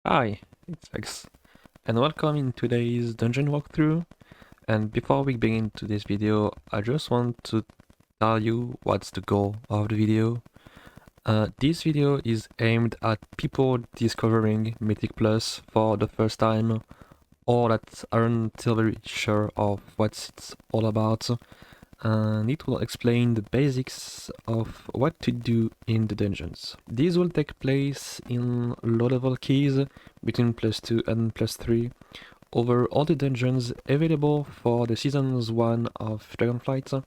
Hi, it's X, and welcome in today's dungeon walkthrough. And before we begin to this video, I just want to tell you what's the goal of the video. This video is aimed at people discovering Mythic Plus for the first time, or that aren't still very sure of what it's all about, and it will explain the basics of what to do in the dungeons. These will take place in low level keys between +2 and +3 over all the dungeons available for the seasons 1 of Dragonflight.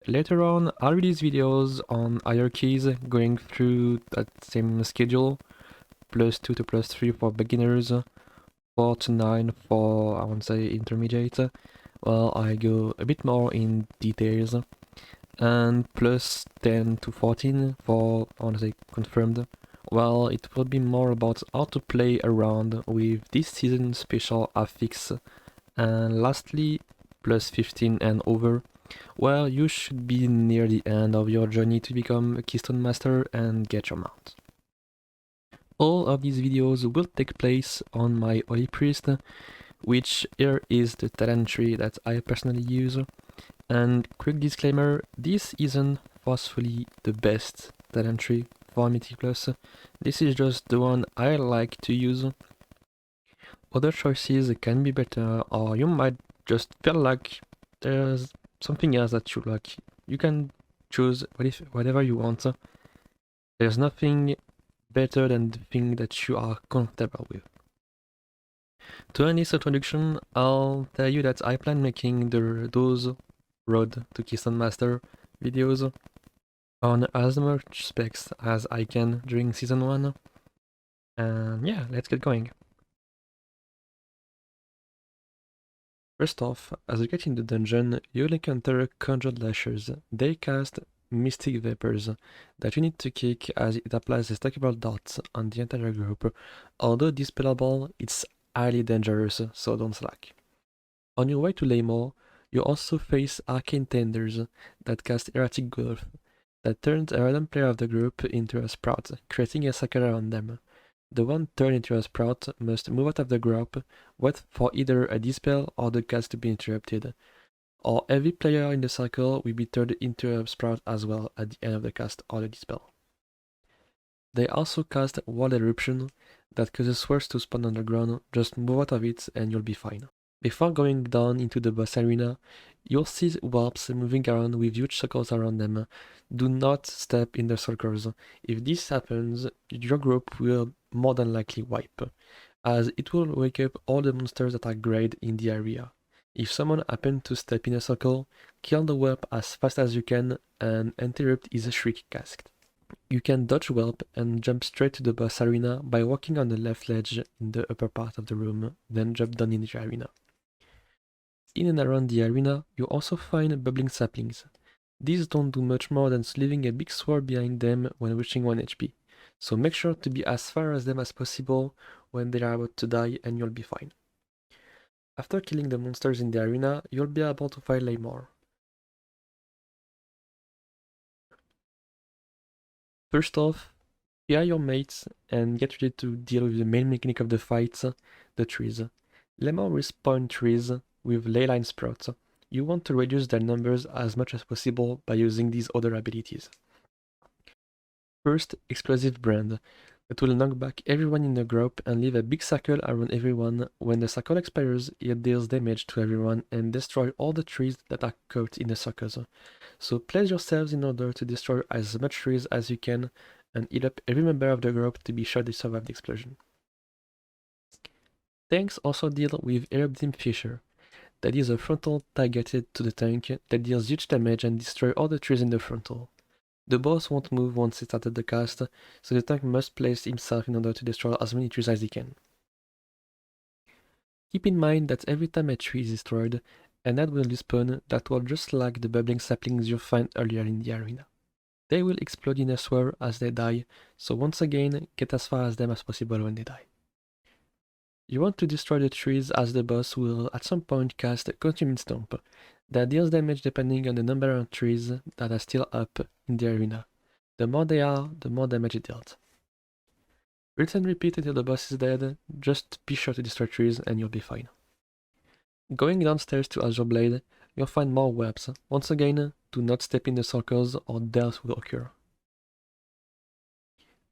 Later on, I'll release videos on higher keys going through that same schedule, +2 to +3 for beginners, 4 to 9 for, I won't say intermediate. Well, I go a bit more in details, and +10 to 14 for, I want to say, confirmed. Well, it will be more about how to play around with this season special affix, and lastly, +15 and over. Well, you should be near the end of your journey to become a Keystone Master and get your mount. All of these videos will take place on my Holy Priest, which here is the talent tree that I personally use. And quick disclaimer, this isn't forcefully the best talent tree for Mythic Plus. This is just the one I like to use. Other choices can be better, or you might just feel like there's something else that you like. You can choose whatever you want. There's nothing better than the thing that you are comfortable with. To end this introduction, I'll tell you that I plan making those Road to Keystone Master videos on as much specs as I can during season 1. And yeah, let's get going. First off, as you get in the dungeon, you'll encounter Conjured Lashers. They cast Mystic Vapors that you need to kick as it applies a stackable dot on the entire group. Although dispellable, it's highly dangerous, so don't slack. On your way to Laymore, you also face Arcane Tenders that cast Erratic Growth, that turns a random player of the group into a sprout, creating a circle around them. The one turned into a sprout must move out of the group, wait for either a dispel or the cast to be interrupted, or every player in the circle will be turned into a sprout as well at the end of the cast or the dispel. They also cast Wall Eruption that causes swords to spawn on the ground. Just move out of it and you'll be fine. Before going down into the boss arena, you'll see warps moving around with huge circles around them. Do not step in the circles. If this happens, your group will more than likely wipe, as it will wake up all the monsters that are grayed in the area. If someone happens to step in a circle, kill the warp as fast as you can and interrupt his shriek cast. You can dodge Whelp and jump straight to the boss arena by walking on the left ledge in the upper part of the room, then jump down in the arena. In and around the arena, you also find bubbling saplings. These don't do much more than leaving a big sword behind them when reaching 1 HP, so make sure to be as far as them as possible when they are about to die and you'll be fine. After killing the monsters in the arena, you'll be able to fight Laymore. First off, clear your mates and get ready to deal with the main mechanic of the fight, the trees. Laymore respawn trees with Leyline Sprouts. You want to reduce their numbers as much as possible by using these other abilities. First, Explosive Brand, that will knock back everyone in the group and leave a big circle around everyone. When the circle expires, it deals damage to everyone and destroys all the trees that are caught in the circles. So place yourselves in order to destroy as much trees as you can and heal up every member of the group to be sure they survive the explosion. Tanks also deal with Erupting Fissure. That is a frontal targeted to the tank that deals huge damage and destroys all the trees in the frontal. The boss won't move once it started the cast, so the tank must place himself in order to destroy as many trees as he can. Keep in mind that every time a tree is destroyed, an ad will respawn that will just like the bubbling saplings you find earlier in the arena. They will explode in a swirl as they die, so once again, get as far as them as possible when they die. You want to destroy the trees as the boss will at some point cast a Consuming Stomp that deals damage depending on the number of trees that are still up in the arena. The more they are, the more damage it deals. Rinse and repeat until the boss is dead, just be sure to destroy trees and you'll be fine. Going downstairs to Azure Blade, you'll find more webs. Once again, do not step in the circles or death will occur.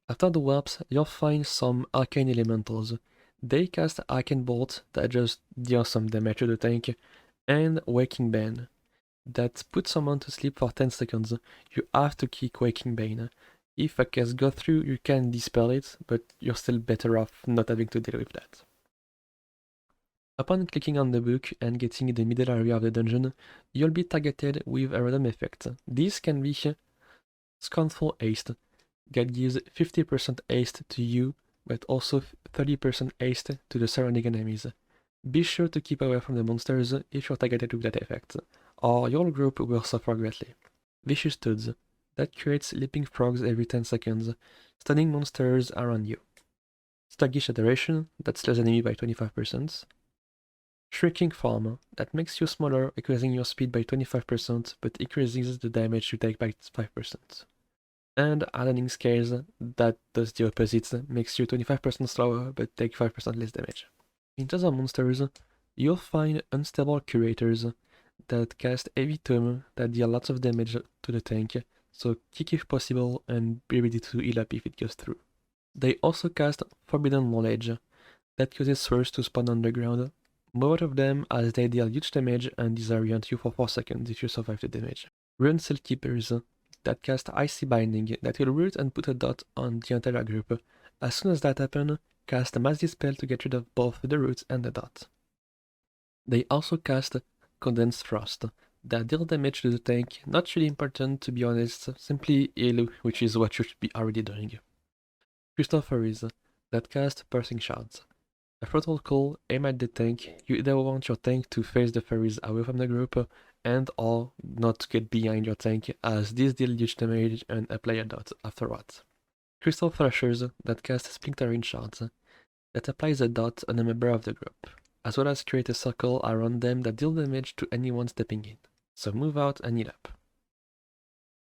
After the warps, you'll find some arcane elementals. They cast arcane bolt that just deal some damage to the tank, and Waking Bane that puts someone to sleep for 10 seconds. You have to kick Waking Bane. If a cast goes through, you can dispel it, but you're still better off not having to deal with that. Upon clicking on the book and getting in the middle area of the dungeon, you'll be targeted with a random effect. This can be Scornful Haste, that gives 50% haste to you, but also 30% haste to the surrounding enemies. Be sure to keep away from the monsters if you're targeted with that effect, or your group will suffer greatly. Vicious Toads, that creates leaping frogs every 10 seconds, stunning monsters around you. Sluggish Adoration, that slows enemy by 25%. Shrieking Form, that makes you smaller, increasing your speed by 25%, but increases the damage you take by 5%. And Hardening Scales, that does the opposite, makes you 25% slower, but take 5% less damage. In terms of monsters, you'll find Unstable Curators, that cast Heavy Tome, that deal lots of damage to the tank, so kick if possible and be ready to heal up if it goes through. They also cast Forbidden Knowledge, that causes swords to spawn underground. Both of them as they deal huge damage and disorient you for 4 seconds if you survive the damage. Rune Cell Keepers, that cast Icy Binding, that will root and put a dot on the entire group. As soon as that happens, cast a Mass Dispel to get rid of both the root and the dot. They also cast Condensed Frost, that deal damage to the tank, not really important to be honest, simply heal, which is what you should be already doing. Crystal Furies, that cast Piercing Shards. A frontal call, aim at the tank. You either want your tank to face the fairies away from the group and or not get behind your tank, as these deal huge damage and apply a dot afterwards. Crystal Thrashers, that cast Splintering Shards, that applies a dot on a member of the group, as well as create a circle around them that deal damage to anyone stepping in, so move out and heal up.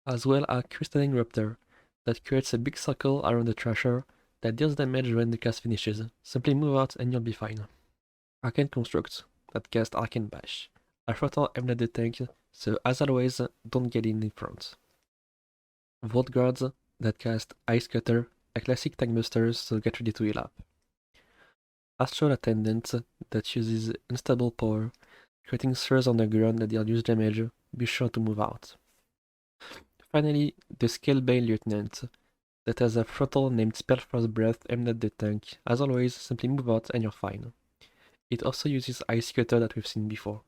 As well as Crystalline Raptor, that creates a big circle around the Thrasher that deals damage when the cast finishes. Simply move out and you'll be fine. Arcane Construct, that cast Arcane Bash. A frontal aim at the tank, so as always, don't get in front. Vault Guards, that cast Ice Cutter, a classic tank buster, so get ready to heal up. Astral Attendant, that uses unstable power, creating spheres on the ground that deal huge damage. Be sure to move out. Finally, the Scalebane Lieutenant, that has a frontal named Spellfrost Breath aimed at the tank. As always, simply move out and you're fine. It also uses Ice Cutter that we've seen before.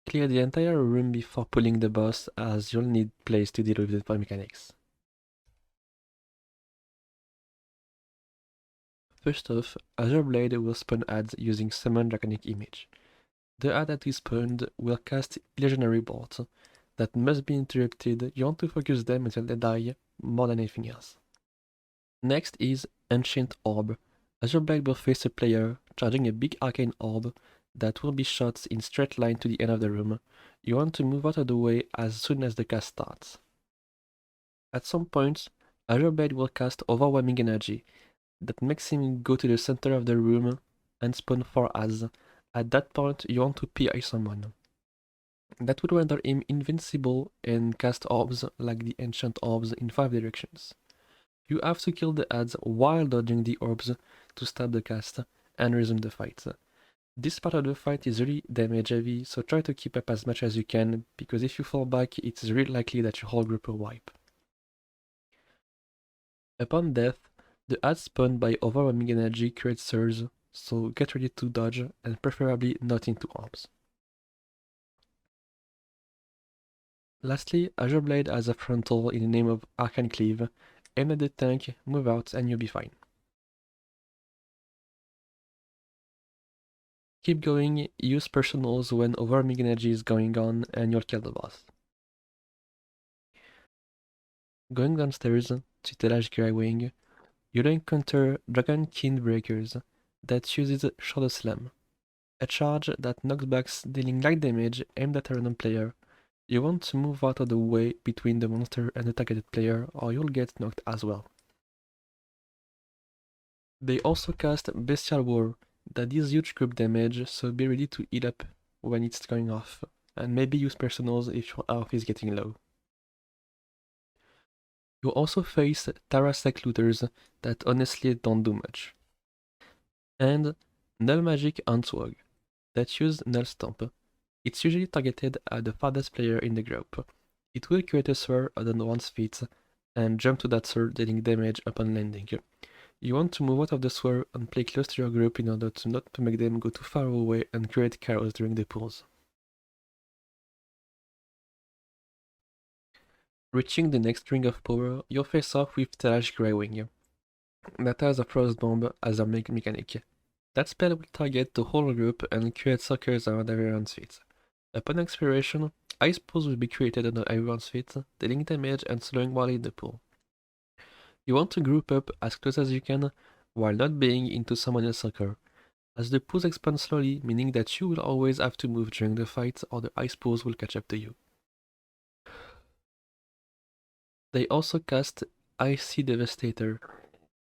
Clear the entire room before pulling the boss, as you'll need place to deal with the mechanics. First off, Azure Blade will spawn adds using Summon Draconic Image. The ad that is spawned will cast Illusionary Bolts that must be interrupted. You want to focus them until they die more than anything else. Next is Ancient Orb. Azure Blade will face a player charging a big arcane orb that will be shot in straight line to the end of the room. You want to move out of the way as soon as the cast starts. At some point, Azure Blade will cast Overwhelming Energy that makes him go to the center of the room and spawn 4 ads. At that point, you want to PI someone. That would render him invincible and cast orbs like the ancient orbs in 5 directions. You have to kill the ads while dodging the orbs to stop the cast and resume the fight. This part of the fight is really damage heavy, so try to keep up as much as you can, because if you fall back, it's really likely that your whole group will wipe. Upon death, the ads spawned by Overwhelming Energy create surge, so get ready to dodge and preferably not into orbs. Lastly, Azure Blade has a frontal in the name of Arcane Cleave. Aim at the tank, move out, and you'll be fine. Keep going, use personals when Overwhelming Energy is going on, and you'll kill the boss. Going downstairs to Telage Grey-Wing, you'll encounter Dragon Kin Breakers that uses Shoulder Slam, a charge that knocks back dealing light damage aimed at a random player. You want to move out of the way between the monster and the targeted player, or you'll get knocked as well. They also cast Bestial War, that deals huge group damage, so be ready to heal up when it's going off, and maybe use personals if your health is getting low. You also face Tarasek looters that honestly don't do much. And Null Magic Answog, that use Null Stomp. It's usually targeted at the farthest player in the group. It will create a sphere on one's feet and jump to that sphere, dealing damage upon landing. You want to move out of the sphere and play close to your group in order to not to make them go too far away and create chaos during the pulls. Reaching the next ring of power, you'll face off with Talash Greywing, that has a Frost Bomb as a mechanic. That spell will target the whole group and create circles around everyone's feet. Upon expiration, ice pools will be created under everyone's feet, dealing damage and slowing while in the pool. You want to group up as close as you can while not being into someone else's circle, as the pools expand slowly, meaning that you will always have to move during the fight or the ice pools will catch up to you. They also cast Icy Devastator.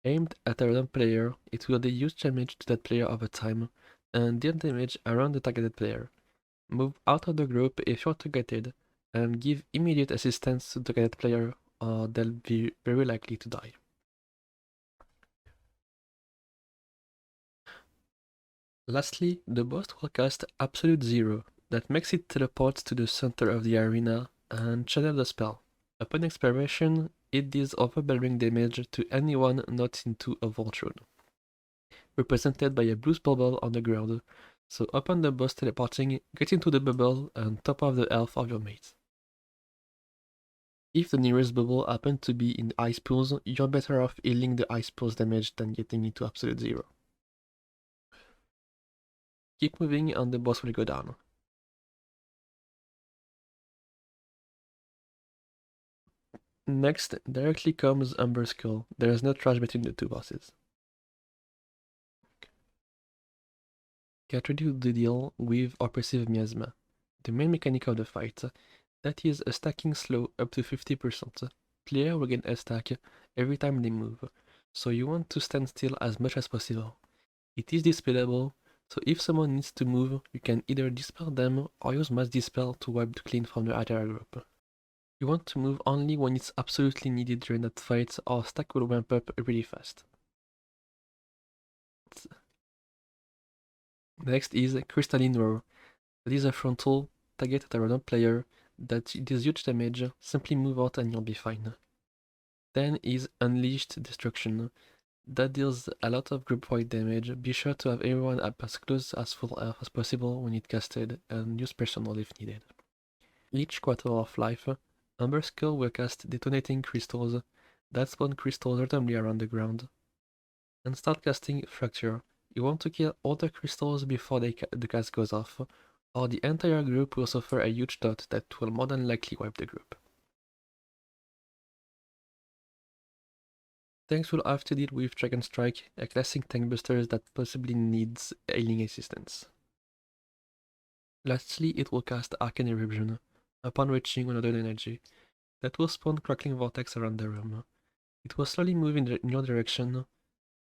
Aimed at a random player, it will deal huge damage to that player over time, and deal damage around the targeted player. Move out of the group if you're targeted, and give immediate assistance to the targeted player, or they'll be very likely to die. Lastly, the boss will cast Absolute Zero, that makes it teleport to the center of the arena and channel the spell. Upon expiration, it deals overwhelming damage to anyone not into a vault rune, represented by a blue bubble on the ground. So upon the boss teleporting, get into the bubble and top off the health of your mate. If the nearest bubble happens to be in ice pools, you're better off healing the ice pools damage than getting into absolute zero. Keep moving and the boss will go down. Next, directly comes Umber Skull. There is no trash between the two bosses. Get ready to deal with Oppressive Miasma, the main mechanic of the fight. That is a stacking slow up to 50%. Player will gain a stack every time they move, so you want to stand still as much as possible. It is dispellable, so if someone needs to move, you can either dispel them or use Mass Dispel to wipe clean from the entire group. You want to move only when it's absolutely needed during that fight, or stack will ramp up really fast. Next is Crystalline Roar. That is a frontal target at a random player that deals huge damage, simply move out and you'll be fine. Then is Unleashed Destruction. That deals a lot of group-wide damage. Be sure to have everyone up as close as full health as possible when it casted, and use personal if needed. Each quarter of life, Umber Skull will cast Detonating Crystals that spawn crystals randomly around the ground, and start casting Fracture. You want to kill all the crystals before the cast goes off, or the entire group will suffer a huge dot that will more than likely wipe the group. Tanks will have to deal with Dragon Strike, a classic tank buster that possibly needs healing assistance. Lastly, it will cast Arcane Eruption, upon reaching 100 energy, that will spawn Crackling Vortex around the room. It will slowly move in your direction,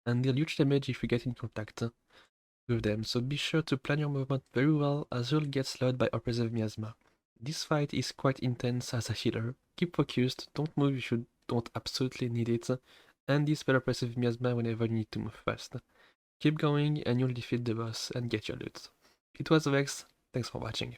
and deal huge damage if you get in contact with them, so be sure to plan your movement very well as you'll get slowed by Oppressive Miasma. This fight is quite intense as a healer. Keep focused, don't move if you don't absolutely need it, and dispel Oppressive Miasma whenever you need to move fast. Keep going and you'll defeat the boss and get your loot. It was Vex, thanks for watching.